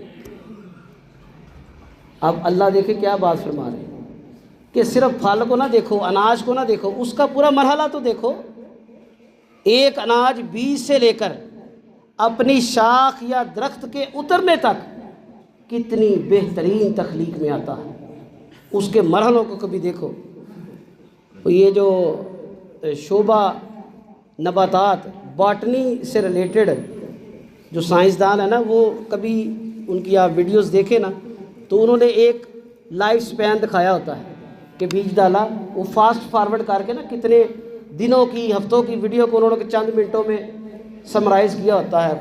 اب اللہ دیکھے کیا بات فرما رہے ہیں کہ صرف پھل کو نہ دیکھو، اناج کو نہ دیکھو، اس کا پورا مرحلہ تو دیکھو۔ ایک اناج بیج سے لے کر اپنی شاخ یا درخت کے اترنے تک کتنی بہترین تخلیق میں آتا ہے، اس کے مرحلوں کو کبھی دیکھو۔ یہ جو شعبہ نباتات، باٹنی سے ریلیٹڈ جو سائنسدان ہیں نا، وہ کبھی ان کی آپ ویڈیوز دیکھیں نا تو انہوں نے ایک لائف سپین دکھایا ہوتا ہے کہ بیج ڈالا، وہ فاسٹ فارورڈ کر کے نا کتنے دنوں کی، ہفتوں کی ویڈیو کو انہوں نے چند منٹوں میں سمرائز کیا ہوتا ہے،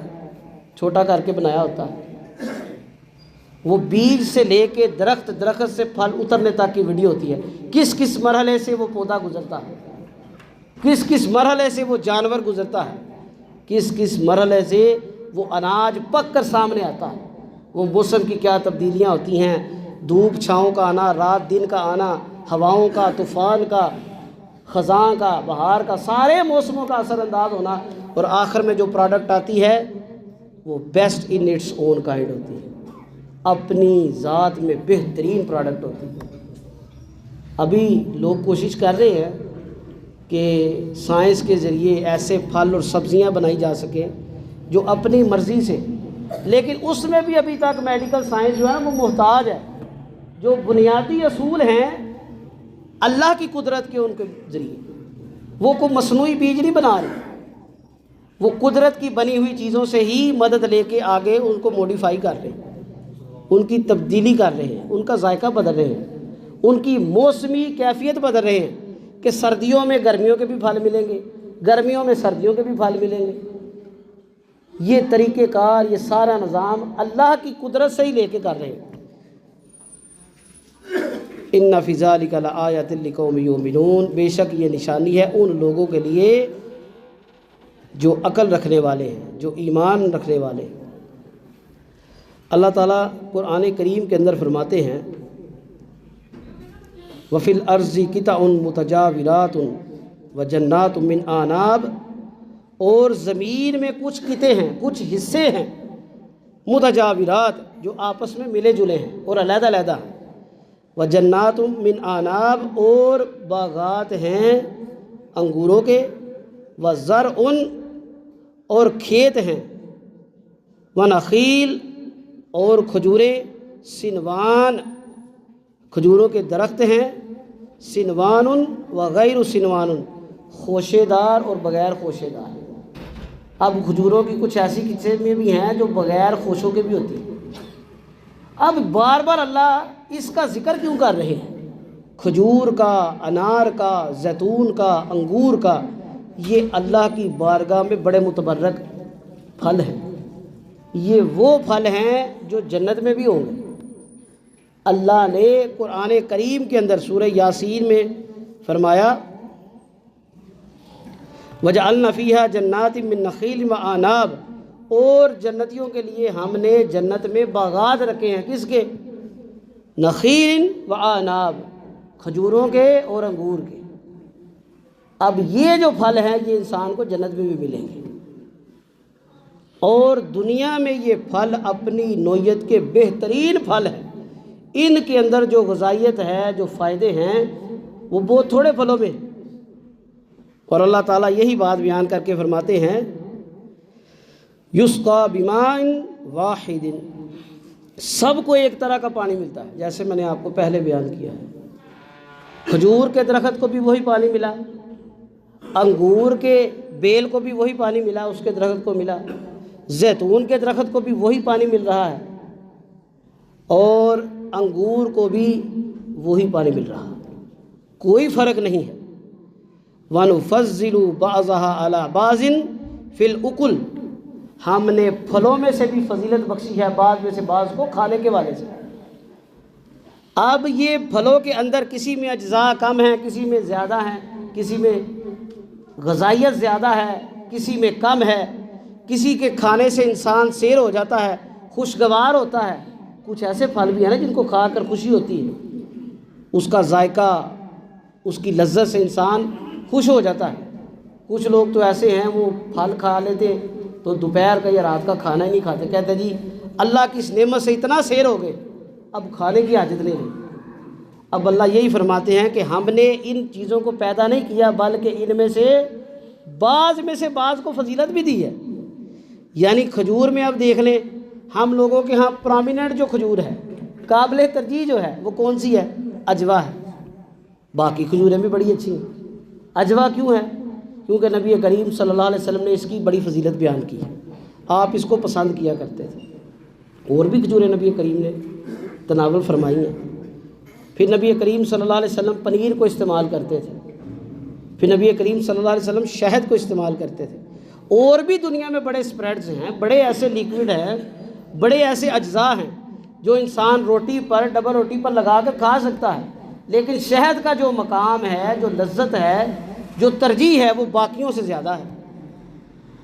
چھوٹا کر کے بنایا ہوتا ہے۔ وہ بیج سے لے کے درخت، درخت سے پھل اترنے تک کی ویڈیو ہوتی ہے، کس کس مرحلے سے وہ پودا گزرتا ہے۔ کس کس مرحلے سے وہ جانور گزرتا ہے، کس کس مرحلے سے وہ اناج پک کر سامنے آتا ہے، وہ موسم کی کیا تبدیلیاں ہوتی ہیں، دھوپ چھاؤں کا آنا، رات دن کا آنا، ہواؤں کا، طوفان کا، خزاں کا، بہار کا، سارے موسموں کا اثر انداز ہونا، اور آخر میں جو پروڈکٹ آتی ہے وہ best in its own kind ہوتی ہے، اپنی ذات میں بہترین پروڈکٹ ہوتی ہے۔ ابھی لوگ کوشش کر رہے ہیں کہ سائنس کے ذریعے ایسے پھل اور سبزیاں بنائی جا سکیں جو اپنی مرضی سے، لیکن اس میں بھی ابھی تک میڈیکل سائنس جو ہے نا وہ محتاج ہے۔ جو بنیادی اصول ہیں اللہ کی قدرت کے ان کے ذریعے، وہ کوئی مصنوعی بیج نہیں بنا رہے، وہ قدرت کی بنی ہوئی چیزوں سے ہی مدد لے کے آگے ان کو موڈیفائی کر رہے ہیں، ان کی تبدیلی کر رہے ہیں، ان کا ذائقہ بدل رہے ہیں، ان کی موسمی کیفیت بدل رہے ہیں کہ سردیوں میں گرمیوں کے بھی پھل ملیں گے، گرمیوں میں سردیوں کے بھی پھل ملیں گے۔ یہ طریقہ کار، یہ سارا نظام اللہ کی قدرت سے ہی لے کے کر رہے ہیں۔ ان فی ذلک لآیۃ لقوم یؤمنون، بے شک یہ نشانی ہے ان لوگوں کے لیے جو عقل رکھنے والے ہیں، جو ایمان رکھنے والے ہیں۔ اللہ تعالیٰ قرآن کریم کے اندر فرماتے ہیں وَفِي الْأَرْضِ قِطَعٌ مُتَجَاوِرَاتٌ وَجَنَّاتٌ مِّنْ أَعْنَابٍ، اور زمین میں کچھ قطعے ہیں، کچھ حصے ہیں متجاورات جو آپس میں ملے جلے ہیں اور علیحدہ علیحدہ ہیں، وَجَنَّاتٌ مِّنْ أَعْنَابٍ، اور باغات ہیں انگوروں کے، وَزَرْعٌ، اور کھیت ہیں، وَنَخِيلٌ، اور کھجوریں، سنوان، کھجوروں کے درخت ہیں، سنوان وغیر سنوان، خوشے دار اور بغیر خوشے دار۔ اب کھجوروں کی کچھ ایسی قسمیں بھی ہیں جو بغیر خوشوں کے بھی ہوتی ہیں۔ اب بار بار اللہ اس کا ذکر کیوں کر رہے ہیں؟ کھجور کا، انار کا، زیتون کا، انگور کا، یہ اللہ کی بارگاہ میں بڑے متبرک پھل ہیں، یہ وہ پھل ہیں جو جنت میں بھی ہوں گے۔ اللہ نے قرآن کریم کے اندر سورہ یاسین میں فرمایا وَجَعَلْنَا فِيهَا جَنَّاتٍ مِّن نَخِيلٍ وَأَعْنَابٍ، اور جنتیوں کے لیے ہم نے جنت میں باغات رکھے ہیں، کس کے؟ نخیل وأعناب، کھجوروں کے اور انگور کے۔ اب یہ جو پھل ہیں یہ انسان کو جنت میں بھی ملیں گے، اور دنیا میں یہ پھل اپنی نوعیت کے بہترین پھل ہیں۔ ان کے اندر جو غذائیت ہے، جو فائدے ہیں، وہ بہت تھوڑے پھلوں میں، اور اللہ تعالیٰ یہی بات بیان کر کے فرماتے ہیں یسقا بماء واحد، سب کو ایک طرح کا پانی ملتا ہے، جیسے میں نے آپ کو پہلے بیان کیا ہے۔ کھجور کے درخت کو بھی وہی پانی ملا، انگور کے بیل کو بھی وہی پانی ملا، اس کے درخت کو ملا، زیتون کے درخت کو بھی وہی پانی مل رہا ہے، اور انگور کو بھی وہی پانی مل رہا ہے، کوئی فرق نہیں ہے۔ وَنُفَضِّلُ بَعْضَهَا عَلَى بَعْضٍ فِي الْأُكُلِ، ہم نے پھلوں میں سے بھی فضیلت بخشی ہے بعض میں سے بعض کو کھانے کے والے سے۔ اب یہ پھلوں کے اندر کسی میں اجزاء کم ہیں، کسی میں زیادہ ہیں، کسی میں غذائیت زیادہ ہے، کسی میں کم ہے، کسی کے کھانے سے انسان سیر ہو جاتا ہے، خوشگوار ہوتا ہے۔ کچھ ایسے پھل بھی ہیں نا جن کو کھا کر خوشی ہوتی ہے، اس کا ذائقہ، اس کی لذت سے انسان خوش ہو جاتا ہے۔ کچھ لوگ تو ایسے ہیں وہ پھل کھا لیتے تو دوپہر کا یا رات کا کھانا ہی نہیں کھاتے، کہتے جی اللہ کی اس نعمت سے اتنا سیر ہو گئے اب کھانے کی حاجت نہیں رہی۔ اب اللہ یہی فرماتے ہیں کہ ہم نے ان چیزوں کو پیدا نہیں کیا، بلکہ ان میں سے بعض کو فضیلت بھی دی ہے۔ یعنی کھجور میں اب دیکھ لیں، ہم لوگوں کے ہاں پرامیننٹ جو کھجور ہے، قابل ترجیح جو ہے، وہ کون سی ہے؟ اجوا ہے۔ باقی کھجوریں بھی بڑی اچھی ہیں، اجوا کیوں ہے؟ کیونکہ نبی کریم صلی اللہ علیہ وسلم نے اس کی بڑی فضیلت بیان کی ہے، آپ اس کو پسند کیا کرتے تھے۔ اور بھی کھجوریں نبی کریم نے تناول فرمائی ہیں۔ پھر نبی کریم صلی اللہ علیہ وسلم پنیر کو استعمال کرتے تھے، پھر نبی کریم صلی اللہ علیہ وسلم شہد کو استعمال کرتے تھے۔ اور بھی دنیا میں بڑے اسپریڈز ہیں، بڑے ایسے لیکوڈ ہیں، بڑے ایسے اجزاء ہیں جو انسان روٹی پر، ڈبل روٹی پر لگا کر کھا سکتا ہے، لیکن شہد کا جو مقام ہے، جو لذت ہے، جو ترجیح ہے وہ باقیوں سے زیادہ ہے،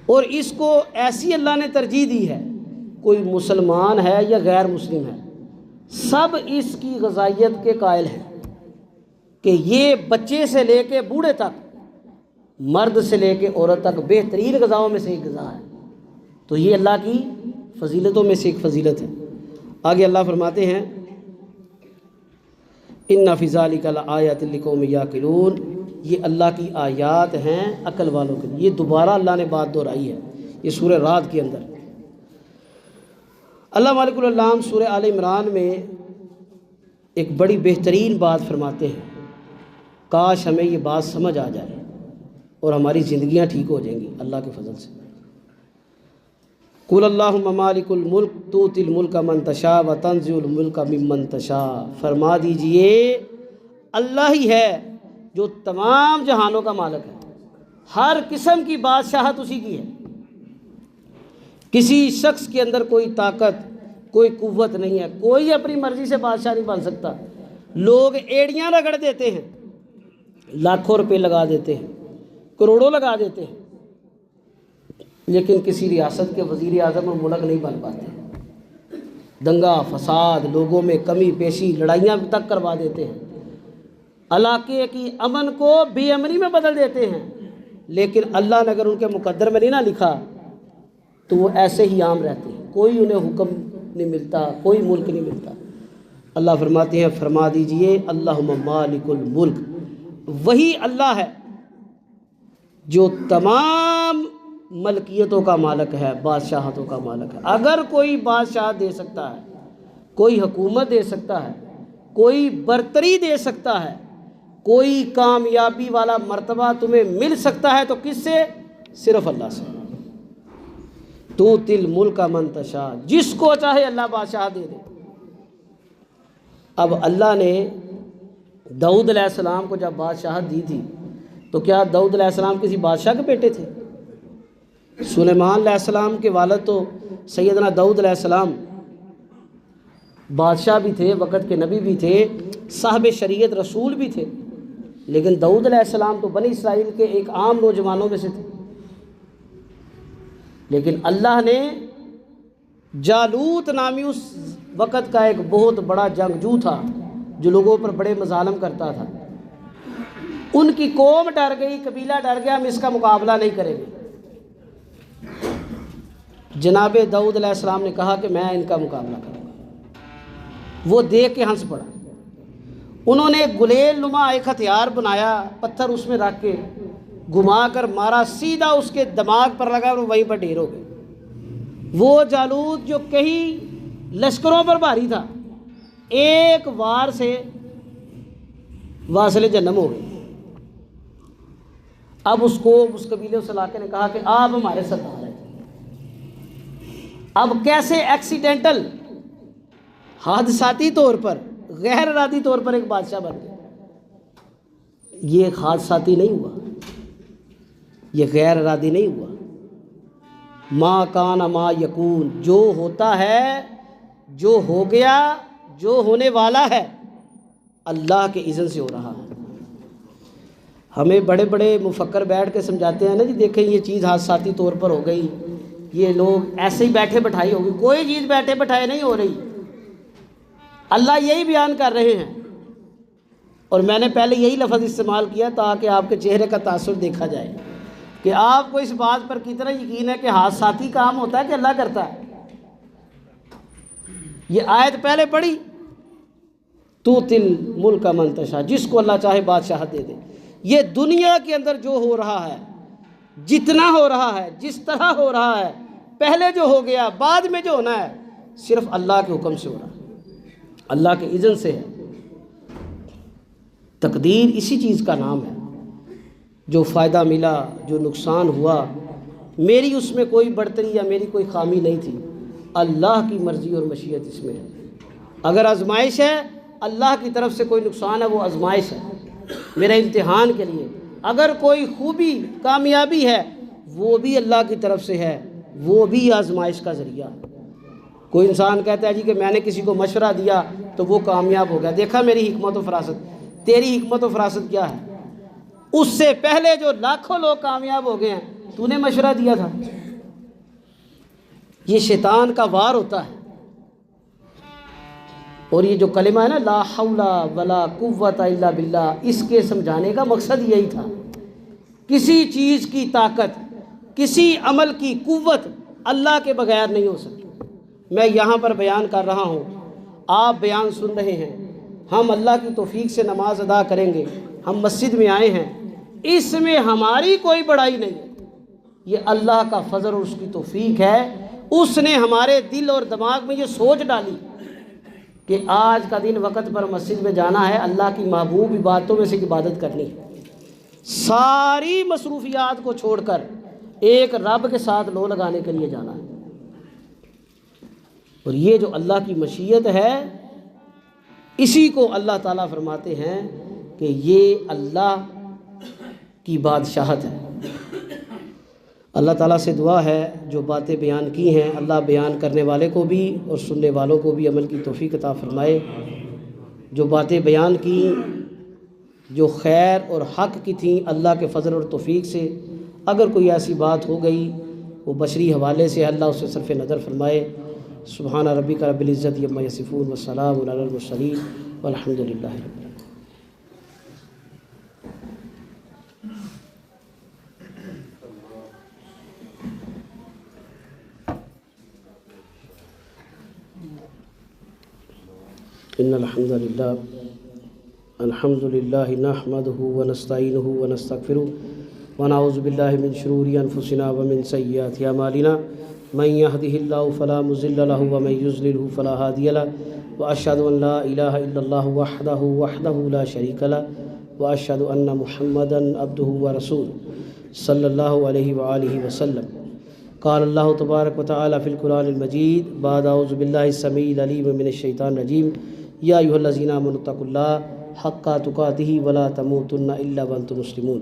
اور اس کو ایسی اللہ نے ترجیح دی ہے، کوئی مسلمان ہے یا غیر مسلم ہے، سب اس کی غذائیت کے قائل ہیں کہ یہ بچے سے لے کے بوڑھے تک، مرد سے لے کے عورت تک بہترین غذاؤں میں سے ایک غذا ہے۔ تو یہ اللہ کی فضیلتوں میں سے ایک فضیلت ہے۔ آگے اللہ فرماتے ہیں ان فی ذلک لآیات لقوم یعقلون، یہ اللہ کی آیات ہیں عقل والوں کے لیے۔ یہ دوبارہ اللہ نے بات دہرائی ہے یہ سورہ رعد کے اندر۔ اللہ مالک العلام سورہ آل عمران میں ایک بڑی بہترین بات فرماتے ہیں، کاش ہمیں یہ بات سمجھ آ جائے اور ہماری زندگیاں ٹھیک ہو جائیں گی اللہ کے فضل سے۔ قل اللہم مالک الملک تؤتی الملک من تشاء وتنزع الملک ممن تشاء، فرما دیجئے اللہ ہی ہے جو تمام جہانوں کا مالک ہے، ہر قسم کی بادشاہت اسی کی ہے، کسی شخص کے اندر کوئی طاقت کوئی قوت نہیں ہے، کوئی اپنی مرضی سے بادشاہ نہیں بن سکتا۔ لوگ ایڑیاں رگڑ دیتے ہیں، لاکھوں روپے لگا دیتے ہیں، کروڑوں لگا دیتے ہیں، لیکن کسی ریاست کے وزیر اعظم اور ملک نہیں بن پاتے۔ دنگا فساد، لوگوں میں کمی پیشی، لڑائیاں تک کروا دیتے ہیں، علاقے کی امن کو بے امنی میں بدل دیتے ہیں، لیکن اللہ نے اگر ان کے مقدر میں نہیں نہ لکھا تو وہ ایسے ہی عام رہتے ہیں، کوئی انہیں حکم نہیں ملتا، کوئی ملک نہیں ملتا۔ اللہ فرماتے ہیں فرما دیجئے اللہم مالک الملک، وہی اللہ ہے جو تمام ملکیتوں کا مالک ہے، بادشاہتوں کا مالک ہے۔ اگر کوئی بادشاہ دے سکتا ہے، کوئی حکومت دے سکتا ہے، کوئی برتری دے سکتا ہے، کوئی کامیابی والا مرتبہ تمہیں مل سکتا ہے تو کس سے؟ صرف اللہ سے۔ تؤتی الملک من تشاء، جس کو چاہے اللہ بادشاہ دے دے۔ اب اللہ نے داؤد علیہ السلام کو جب بادشاہت دی تھی تو کیا داؤد علیہ السلام کسی بادشاہ کے بیٹے تھے؟ سلیمان علیہ السلام کے والد تو سیدنا داؤد علیہ السلام بادشاہ بھی تھے، وقت کے نبی بھی تھے، صاحب شریعت رسول بھی تھے، لیکن داؤد علیہ السلام تو بنی اسرائیل کے ایک عام نوجوانوں میں سے تھے۔ لیکن اللہ نے جالوت نامی اس وقت کا ایک بہت بڑا جنگجو تھا جو لوگوں پر بڑے مظالم کرتا تھا، ان کی قوم ڈر گئی، قبیلہ ڈر گیا، ہم اس کا مقابلہ نہیں کریں گے۔ جناب داؤد علیہ السلام نے کہا کہ میں ان کا مقابلہ کروں گا۔ وہ دیکھ کے ہنس پڑا۔ انہوں نے گلیل نما ایک ہتھیار بنایا، پتھر اس میں رکھ کے گھما کر مارا، سیدھا اس کے دماغ پر لگا اور وہیں پر ڈھیر ہو گئے۔ وہ جالوت جو کئی لشکروں پر بھاری تھا، ایک وار سے واصل جہنم ہو گئی۔ اب اس کو اس قبیلے اس علاقے نے کہا کہ آپ ہمارے سردار ہیں۔ اب کیسے ایکسیڈنٹل حادثاتی طور پر، غیر ارادی طور پر ایک بادشاہ بن گیا؟ یہ ایک حادثاتی نہیں ہوا، یہ غیر ارادی نہیں ہوا۔ ما کان ما یکون، جو ہوتا ہے، جو ہو گیا، جو ہونے والا ہے، اللہ کے اذن سے ہو رہا ہے۔ ہمیں بڑے بڑے مفکر بیٹھ کے سمجھاتے ہیں نا جی دیکھیں یہ چیز حادثاتی طور پر ہو گئی، یہ لوگ ایسے ہی بیٹھے بٹھائی ہوگی۔ کوئی چیز بیٹھے بٹھائے نہیں ہو رہی، اللہ یہی بیان کر رہے ہیں۔ اور میں نے پہلے یہی لفظ استعمال کیا تاکہ آپ کے چہرے کا تاثر دیکھا جائے کہ آپ کو اس بات پر کتنا یقین ہے کہ حادثاتی کام ہوتا ہے کہ اللہ کرتا ہے۔ یہ آیت پہلے پڑھی، تؤتی الملک من تشاء، جس کو اللہ چاہے بادشاہت دے دے۔ یہ دنیا کے اندر جو ہو رہا ہے، جتنا ہو رہا ہے، جس طرح ہو رہا ہے، پہلے جو ہو گیا، بعد میں جو ہونا ہے، صرف اللہ کے حکم سے ہو رہا ہے، اللہ کے اذن سے ہے۔ تقدیر اسی چیز کا نام ہے، جو فائدہ ملا، جو نقصان ہوا، میری اس میں کوئی بڑھتری یا میری کوئی خامی نہیں تھی، اللہ کی مرضی اور مشیت اس میں ہے۔ اگر آزمائش ہے، اللہ کی طرف سے کوئی نقصان ہے، وہ آزمائش ہے میرا امتحان کے لیے۔ اگر کوئی خوبی کامیابی ہے، وہ بھی اللہ کی طرف سے ہے، وہ بھی آزمائش کا ذریعہ ہے۔ کوئی انسان کہتا ہے جی کہ میں نے کسی کو مشورہ دیا تو وہ کامیاب ہو گیا، دیکھا میری حکمت و فراست، تیری حکمت و فراست کیا ہے؟ اس سے پہلے جو لاکھوں لوگ کامیاب ہو گئے ہیں تو نے مشورہ دیا تھا۔ یہ شیطان کا وار ہوتا ہے۔ اور یہ جو کلمہ ہے نا لا حول ولا قوت الا باللہ، اس کے سمجھانے کا مقصد یہی تھا۔ کسی چیز کی طاقت، کسی عمل کی قوت اللہ کے بغیر نہیں ہو سکتی۔ میں یہاں پر بیان کر رہا ہوں، آپ بیان سن رہے ہیں، ہم اللہ کی توفیق سے نماز ادا کریں گے، ہم مسجد میں آئے ہیں، اس میں ہماری کوئی بڑائی نہیں ہے، یہ اللہ کا فضل اور اس کی توفیق ہے۔ اس نے ہمارے دل اور دماغ میں یہ سوچ ڈالی کہ آج کا دن وقت پر مسجد میں جانا ہے، اللہ کی محبوب عبادتوں میں سے عبادت کرنی ہے، ساری مصروفیات کو چھوڑ کر ایک رب کے ساتھ لو لگانے کے لیے جانا ہے۔ اور یہ جو اللہ کی مشیت ہے، اسی کو اللہ تعالیٰ فرماتے ہیں کہ یہ اللہ کی بادشاہت ہے۔ اللہ تعالیٰ سے دعا ہے جو باتیں بیان کی ہیں اللہ بیان کرنے والے کو بھی اور سننے والوں کو بھی عمل کی توفیق عطا فرمائے۔ جو باتیں بیان کی جو خیر اور حق کی تھیں اللہ کے فضل اور توفیق سے، اگر کوئی ایسی بات ہو گئی وہ بشری حوالے سے اللہ اسے صرف نظر فرمائے۔ سبحان ربک رب العزت عما یصفون والسلام علی المرسلین والحمد للہ رب العالمین۔ ان الحمد للہ نحمده ونستعینه ونستغفره ونعوذ باللہ من شرور انفسنا ومن سیئات اعمالنا من يهده الله فلا مضل له ومن يضلل فلا هادي له واشهد ان لا اله الا الله وحده لا شريك له واشهد ان محمدا عبده ورسوله صلی اللہ علیہ وآلہ وسلم۔ قال اللہ تبارک وتعالی فی القرآن المجید بعد اعوذ باللہ السمیع العلیم من الشیطان الرجیم یا ایھا الذین آمنوا اتقوا اللہ حق تقاتہ ولا تموتن الا وانتم مسلمون۔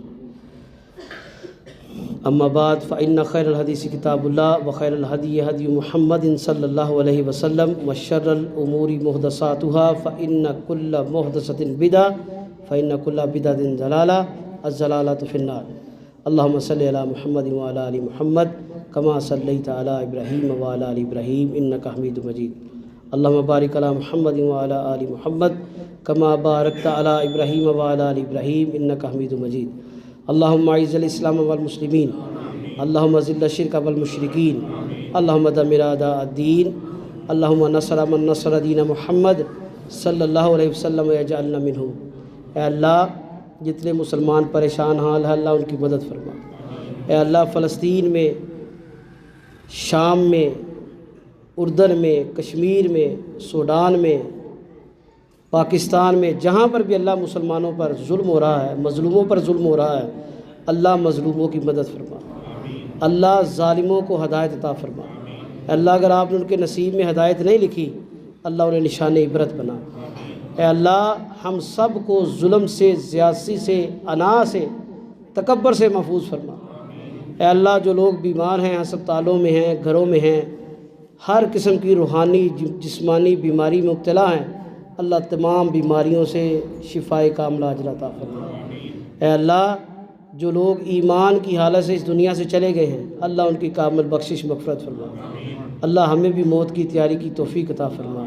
اما بعد فإن خیر الحدیث کتاب اللہ وخیر الہدی ہدی محمد صلی اللہ علیہ وسلم وشر الامور محدثاتها فإن كل محدثۃ بدعۃ فإن كل بدعۃ ضلالہ الضلالۃ فی النار۔ اللہم صلی علی محمد وعلی آل محمد کما صلیت علی ابراہیم وعلی آل ابراہیم انک حمید مجید۔ اللہم بارک علی محمد وعلی آل محمد کما بارکت علی ابراہیم وعلی آل ابراہیم انک حمید مجید۔ اللہم اعز الاسلام والمسلمین، اللہم اذل الشرک والمشرکین، اللہم دمر اعداء الدین، اللہم نصر من نصر دین محمد صلی اللہ علیہ وسلم وجعلنا منہم۔ اے اللہ جتنے مسلمان پریشان حال ہیں اللہ ان کی مدد فرما۔ اے اللہ فلسطین میں، شام میں، اردن میں، کشمیر میں، سوڈان میں، پاکستان میں، جہاں پر بھی اللہ مسلمانوں پر ظلم ہو رہا ہے، مظلوموں پر ظلم ہو رہا ہے، اللہ مظلوموں کی مدد فرما، اللہ ظالموں کو ہدایت عطا فرما۔ اللہ اگر آپ نے ان کے نصیب میں ہدایت نہیں لکھی اللہ انہیں نشان عبرت بنا۔ اے اللہ ہم سب کو ظلم سے، زیادتی سے، انا سے، تکبر سے محفوظ فرما۔ اے اللہ جو لوگ بیمار ہیں، ہسپتالوں میں ہیں، گھروں میں ہیں، ہر قسم کی روحانی جسمانی بیماری میں مبتلا ہیں، اللہ تمام بیماریوں سے شفائے کاملہ عاجلہ عطا فرما۔ اے اللہ جو لوگ ایمان کی حالت سے اس دنیا سے چلے گئے ہیں اللہ ان کی کامل بخشش مغفرت فرما۔ اللہ ہمیں بھی موت کی تیاری کی توفیق عطا فرما۔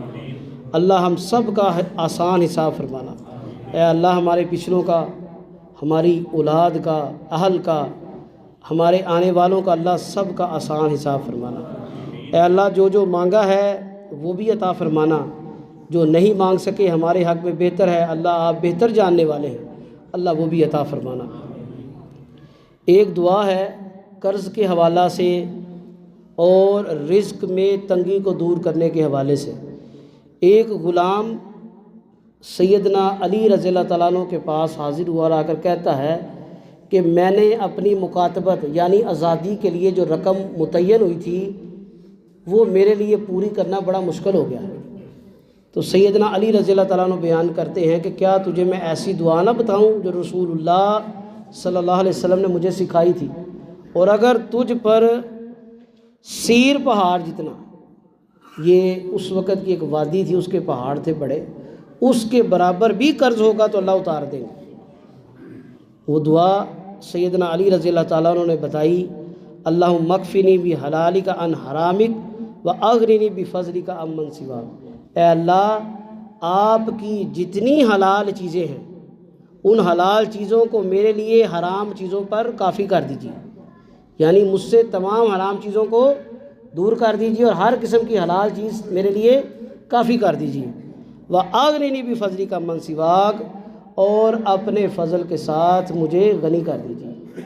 اللہ ہم سب کا آسان حساب فرمانا۔ اے اللہ ہمارے پچھلوں کا، ہماری اولاد کا، اہل کا، ہمارے آنے والوں کا اللہ سب کا آسان حساب فرمانا۔ اے اللہ جو جو مانگا ہے وہ بھی عطا فرمانا، جو نہیں مانگ سکے ہمارے حق میں بہتر ہے اللہ آپ بہتر جاننے والے ہیں اللہ وہ بھی عطا فرمانا۔ ایک دعا ہے قرض کے حوالہ سے اور رزق میں تنگی کو دور کرنے کے حوالے سے۔ ایک غلام سیدنا علی رضی اللہ تعالیٰ عنہ کے پاس حاضر ہوا، آ کر کہتا ہے کہ میں نے اپنی مکاتبت یعنی آزادی کے لیے جو رقم متعین ہوئی تھی وہ میرے لیے پوری کرنا بڑا مشکل ہو گیا ہے۔ تو سیدنا علی رضی اللہ تعالیٰ عنہ بیان کرتے ہیں کہ کیا تجھے میں ایسی دعا نہ بتاؤں جو رسول اللہ صلی اللہ علیہ وسلم نے مجھے سکھائی تھی، اور اگر تجھ پر سیر پہاڑ جتنا، یہ اس وقت کی ایک وادی تھی، اس کے پہاڑ تھے بڑے، اس کے برابر بھی قرض ہوگا تو اللہ اتار دیں گے۔ وہ دعا سیدنا علی رضی اللہ تعالیٰ عنہ نے بتائی، اللہم مکفنی بحلالک عن حرامک و اغننی بفضلک عمن سواک۔ اے اللہ، آپ کی جتنی حلال چیزیں ہیں ان حلال چیزوں کو میرے لیے حرام چیزوں پر کافی کر دیجیے، یعنی مجھ سے تمام حرام چیزوں کو دور کر دیجیے اور ہر قسم کی حلال چیز میرے لیے کافی کر دیجیے۔ وَأَغْنِنِي بِفَضْلِكَ عَمَّن سِوَاكَ، اور اپنے فضل کے ساتھ مجھے غنی کر دیجیے۔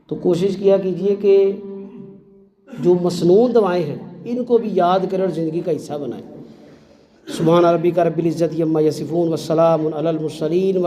تو کوشش کیا کیجیے کہ جو مسنون دعائیں ہیں ان کو بھی یاد کریں اور زندگی کا حصہ بنائیں۔ سبحان ربک رب العزت عما یصفون والسلام علی المرسلین۔